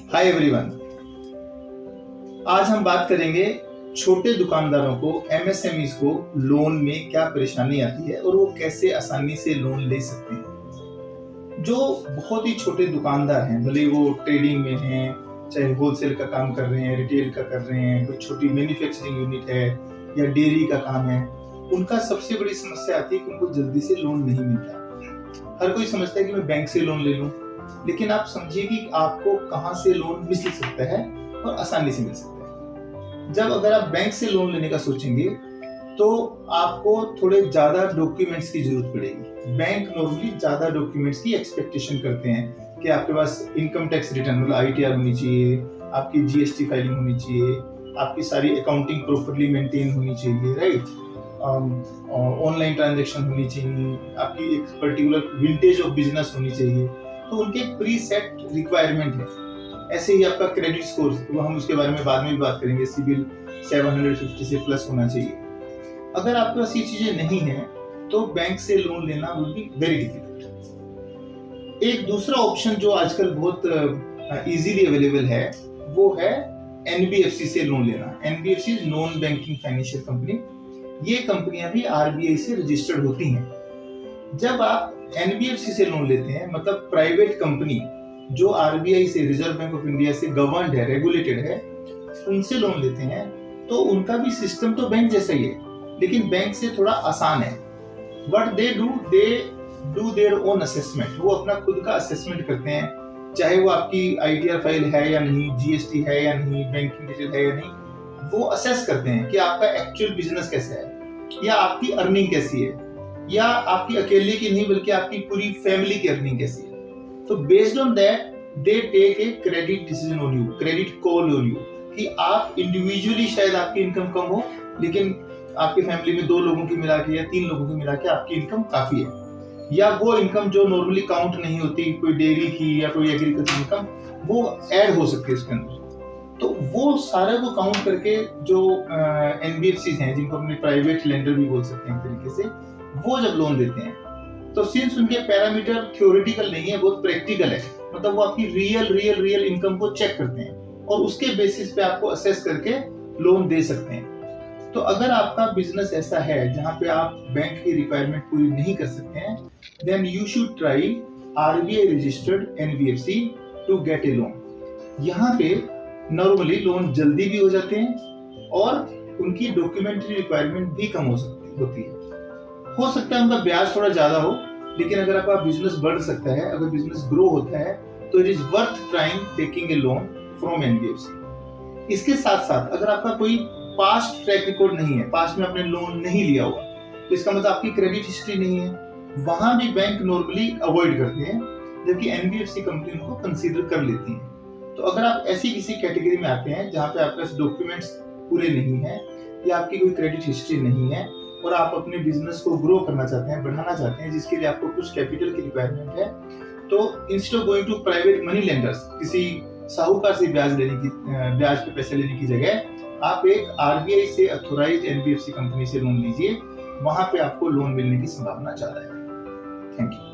Hi everyone. आज हम बात करेंगे छोटे दुकानदारों को, एमएसएमईज को लोन में क्या परेशानी आती है और वो कैसे आसानी से लोन ले सकते हैं। जो बहुत ही छोटे दुकानदार हैं, भले वो ट्रेडिंग में हैं, चाहे होलसेल का काम कर रहे हैं, रिटेल का कर रहे हैं, कोई छोटी मैन्युफैक्चरिंग यूनिट है या डेयरी का काम है, उनका सबसे बड़ी समस्या आती है कि उनको जल्दी से लोन नहीं मिलता। हर कोई समझता है कि मैं बैंक से लोन ले लूं, लेकिन आप समझिए कि आपको कहां से लोन मिल सकता है और आसानी से मिल सकता है। जब अगर आप बैंक से लोन लेने का सोचेंगे तो आपको थोड़े ज्यादा डॉक्यूमेंट्स की जरूरत पड़ेगी। बैंक नॉर्मली ज्यादा डॉक्यूमेंट्स की एक्सपेक्टेशन करते हैं कि आपके पास इनकम टैक्स रिटर्न मतलब आईटीआर होनी चाहिए, आपकी जीएसटी फाइलिंग होनी चाहिए, आपकी सारी अकाउंटिंग प्रॉपर्ली मेंटेन होनी चाहिए, राइट, ऑनलाइन ट्रांजैक्शन होनी चाहिए, आपकी एक पर्टिकुलर विंटेज ऑफ बिजनेस होनी चाहिए। तो उनके प्री सेट रिक्वायरमेंट है। ऐसे ही आपका क्रेडिट स्कोर, वो हम उसके बारे में बाद में भी बात करेंगे, सिबिल 750 से प्लस होना चाहिए। अगर आपके पास ये चीजें नहीं है तो बैंक से लोन लेना विल बी वेरी डिफिकल्ट। एक दूसरा ऑप्शन जो आजकल बहुत इजीली अवेलेबल है वो है एनबीएफसी से लोन लेना। NBFC is non banking financial company. ये कंपनियां भी आरबीआई से रजिस्टर्ड होती हैं। जब आप एनबीएफसी से लोन लेते हैं, मतलब प्राइवेट कंपनी जो आरबीआई से, रिजर्व बैंक ऑफ इंडिया से गवर्नड है, रेगुलेटेड है, उनसे लोन लेते हैं तो उनका भी सिस्टम तो बैंक जैसा ही है, लेकिन बैंक से थोड़ा आसान है। But they do their own assessment. वो अपना खुद का असेसमेंट करते हैं, चाहे वो आपकी आईटीआर फाइल है या नहीं, जीएसटी है या नहीं, बैंकिंग डिटेल है या नहीं, वो असेस करते हैं कि आपका एक्चुअल बिजनेस कैसा है या आपकी अर्निंग कैसी है, या आपकी अकेले की नहीं बल्कि आपकी पूरी फैमिली की अर्निंग कैसी है। तो based on that they take a credit decision on you, credit call on you, कि आप इंडिविजुअली शायद आपकी इनकम कम हो, लेकिन आपकी फैमिली में 2 लोगों की मिला के या 3 लोगों की मिला के आपकी इनकम काफी है, या वो इनकम जो नॉर्मली काउंट नहीं होती, कोई डेयरी की या कोई एग्रीकल्चर इनकम, वो ऐड हो सकती है इसके अंदर। तो वो सारे को काउंट करके जो एनबीएफसी हैं, जिनको अपने प्राइवेट लेंडर भी बोल सकते हैं एक तरीके से, वो जब लोन देते हैं तो सिंस उनके पैरामीटर थ्योरेटिकल नहीं है, बहुत प्रैक्टिकल है, मतलब वो आपकी रियल इनकम को चेक करते हैं और उसके बेसिस पे आपको असेस करके लोन दे सकते हैं। तो अगर आपका बिजनेस ऐसा है जहां पे आप बैंक की रिक्वायरमेंट पूरी नहीं कर सकते हैं, then you should try RBI registered NBFC to get a loan. यहाँ पे नॉर्मली लोन जल्दी भी हो जाते हैं और उनकी डॉक्यूमेंट्री रिक्वायरमेंट भी कम होती है। हो सकता है उनका ब्याज थोड़ा ज्यादा हो, लेकिन अगर आपका बिजनेस बढ़ सकता है, अगर बिजनेस ग्रो होता है, तो it is worth trying taking a loan from NBFC. इसके साथ साथ अगर आपका कोई पास्ट ट्रैक रिकॉर्ड नहीं है, पास्ट में आपने लोन नहीं लिया हुआ, तो इसका मतलब आपकी क्रेडिट हिस्ट्री नहीं है, वहां भी बैंक नॉर्मली अवॉइड करते हैं, जबकि एनबीएफसी कंपनी उनको कंसीडर कर लेती है। तो अगर आप ऐसी किसी कैटेगरी में आते हैं जहां पे आपके पास डॉक्यूमेंट्स पूरे नहीं है या आपकी कोई क्रेडिट हिस्ट्री नहीं है और आप अपने बिजनेस को ग्रो करना चाहते हैं, बढ़ाना चाहते हैं, जिसके लिए आपको कुछ कैपिटल की रिक्वायरमेंट है, तो instead of going to private money lenders, किसी साहूकार से ब्याज पे पैसे लेने की जगह आप एक आरबीआई से अथॉराइज्ड एनबीएफसी कंपनी से लोन लीजिए। वहां पे आपको लोन मिलने की संभावना ज्यादा है। Thank you.